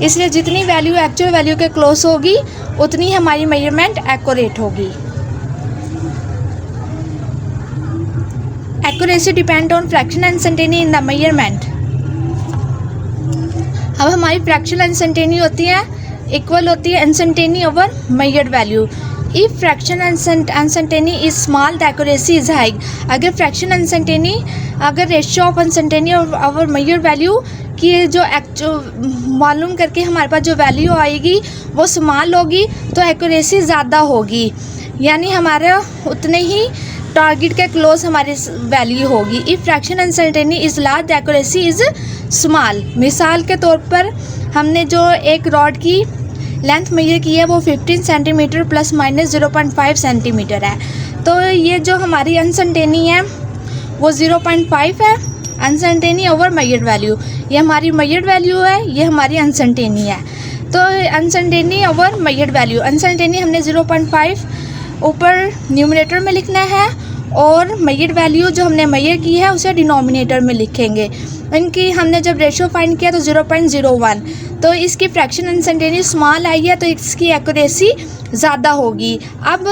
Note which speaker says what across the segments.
Speaker 1: इसलिए जितनी value actual value के क्लोज होगी उतनी हमारी मेजरमेंट एक्यूरेट होगी। Accuracy depend on fraction uncertainty in the measurement. अब हमारी फ्रैक्शन अनसर्टेनिटी होती है इक्वल होती है uncertainty over measured value. If fraction uncertainty is small the accuracy is high. अगर फ्रैक्शन अनसर्टेनिटी अगर ratio of uncertainty over measured value की जो मालूम करके हमारे पास जो वैल्यू आएगी वो स्मॉल होगी तो एक्यूरेसी ज़्यादा होगी, यानी हमारा उतने ही टारगेट के क्लोज हमारी वैल्यू होगी। If fraction uncertainty is large the accuracy is small. मिसाल के तौर पर हमने जो एक रॉड की लेंथ मेजर की है वो 15 सेंटीमीटर प्लस माइनस 0.5 सेंटीमीटर है, तो ये जो हमारी अनसर्टेनिटी है वो 0.5 है। अनसर्टेनिटी ओवर मेजर्ड वैल्यू, ये हमारी मेजर्ड वैल्यू है, ये हमारी अनसर्टेनिटी है। तो uncertainty over measured value, uncertainty हमने 0.5 ऊपर न्यूमरेटर में लिखना है और मेजर्ड वैल्यू जो हमने मेजर की है उसे डिनोमिनेटर में लिखेंगे। इनकी हमने जब रेशियो फाइंड किया तो 0.01, तो इसकी फ्रैक्शन अनसर्टेनिटी स्मॉल आई है तो इसकी एक्यूरेसी ज़्यादा होगी। अब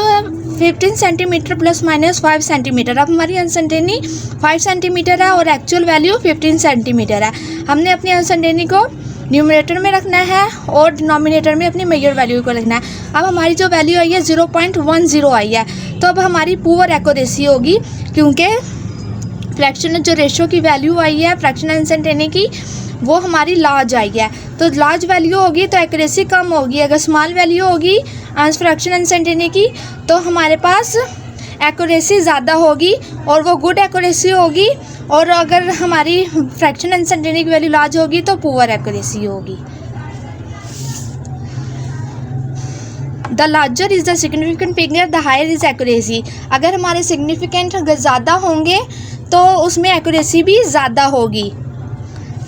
Speaker 1: 15 सेंटीमीटर प्लस माइनस 5 सेंटीमीटर, अब हमारी अनसर्टेनिटी 5 सेंटीमीटर है और एक्चुअल वैल्यू 15 सेंटीमीटर है। हमने अपनी अनसर्टेनिटी को न्यूमरेटर में रखना है और डिनोमिनेटर में अपनी मेजर वैल्यू को रखना है। अब हमारी जो वैल्यू आई है 0.10 आई है, तो अब हमारी पुअर एक्यूरेसी होगी क्योंकि फ्रैक्शन जो रेशियो की वैल्यू आई है फ्रैक्शन अनसर्टेनिटी की वो हमारी लार्ज आई है, तो लार्ज वैल्यू होगी तो एक्यूरेसी कम होगी। अगर स्मॉल वैल्यू होगी फ्रैक्शन अनसर्टेनिटी की तो हमारे पास एक्यूरेसी ज़्यादा होगी और वो गुड एक्यूरेसी होगी, और अगर हमारी फ्रैक्शन अनसर्टेनिटी की वैल्यू लार्ज होगी तो पुअर एक्यूरेसी होगी। The larger is the significant figure the higher is accuracy. अगर हमारे सिग्निफिकेंट अगर ज़्यादा होंगे तो उसमें एक्यूरेसी भी ज़्यादा होगी।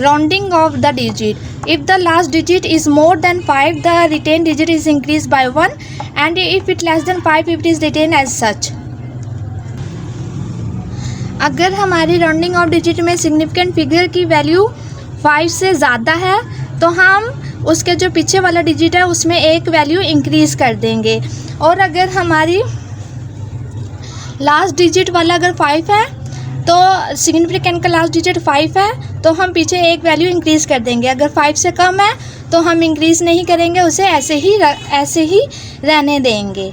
Speaker 1: Rounding off the digit, if the last digit is more than 5 the retained digit is increase by 1 and if it less than 5 it is retained as such. अगर हमारी राउंडिंग ऑफ डिजिट में significant figure की value 5 से ज़्यादा है तो हम उसके जो पीछे वाला डिजिट है उसमें एक वैल्यू इंक्रीज़ कर देंगे, और अगर हमारी लास्ट डिजिट वाला अगर 5 है तो सिग्निफिकेंट का लास्ट डिजिट 5 है तो हम पीछे एक वैल्यू इंक्रीज़ कर देंगे। अगर 5 से कम है तो हम इंक्रीज़ नहीं करेंगे, उसे ऐसे ही रहने देंगे।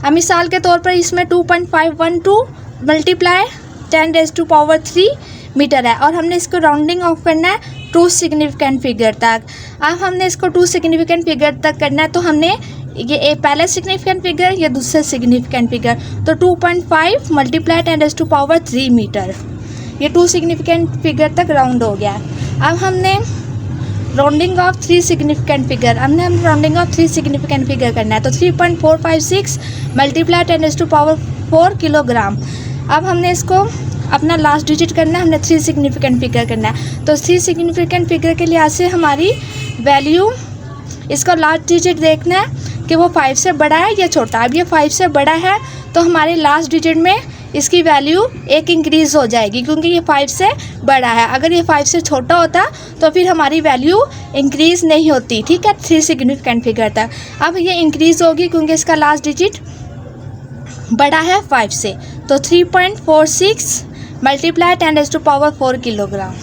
Speaker 1: अब मिसाल के तौर पर इसमें 2.512 मल्टीप्लाई 10⁻³ मीटर है और हमने इसको राउंडिंग ऑफ करना है 2 सिग्निफिकेंट फिगर तक। अब हमने इसको 2 सिग्निफिकेंट फिगर तक करना है तो हमने ये पहला सिग्निफिकेंट फिगर या दूसरा सिग्निफिकेंट फिगर, तो 2.5 मल्टीप्लाई 10⁻³ मीटर, ये 2 सिग्निफिकेंट फिगर तक राउंड हो गया। अब हमने राउंडिंग ऑफ 3 सिग्निफिकेंट फिगर, हम राउंडिंग ऑफ 3 सिग्निफिकेंट फिगर करना है तो 3.456 मल्टीप्लाई 10⁻⁴ किलोग्राम। अब हमने इसको अपना लास्ट डिजिट करना है, हमने 3 सिग्निफिकेंट फिगर करना है, तो 3 सिग्निफिकेंट फिगर के लिहाज से हमारी वैल्यू, इसका लास्ट डिजिट देखना है कि वो 5 से बड़ा है या छोटा। अब ये 5 से बड़ा है तो हमारे लास्ट डिजिट में इसकी वैल्यू एक इंक्रीज़ हो जाएगी क्योंकि ये 5 से बड़ा है। अगर ये 5 से छोटा होता तो फिर हमारी वैल्यू इंक्रीज़ नहीं होती, ठीक है, 3 सिग्निफिकेंट फिगर तक। अब ये इंक्रीज़ होगी क्योंकि इसका लास्ट डिजिट बड़ा है 5 से, तो 3.46 मल्टीप्लाई 10⁻⁴ किलोग्राम।